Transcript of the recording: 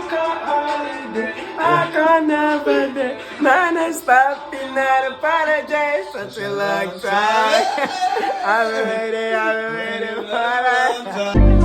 holiday. I can never day. Non-stop in that paradise. Such a long time. I've been waiting for that.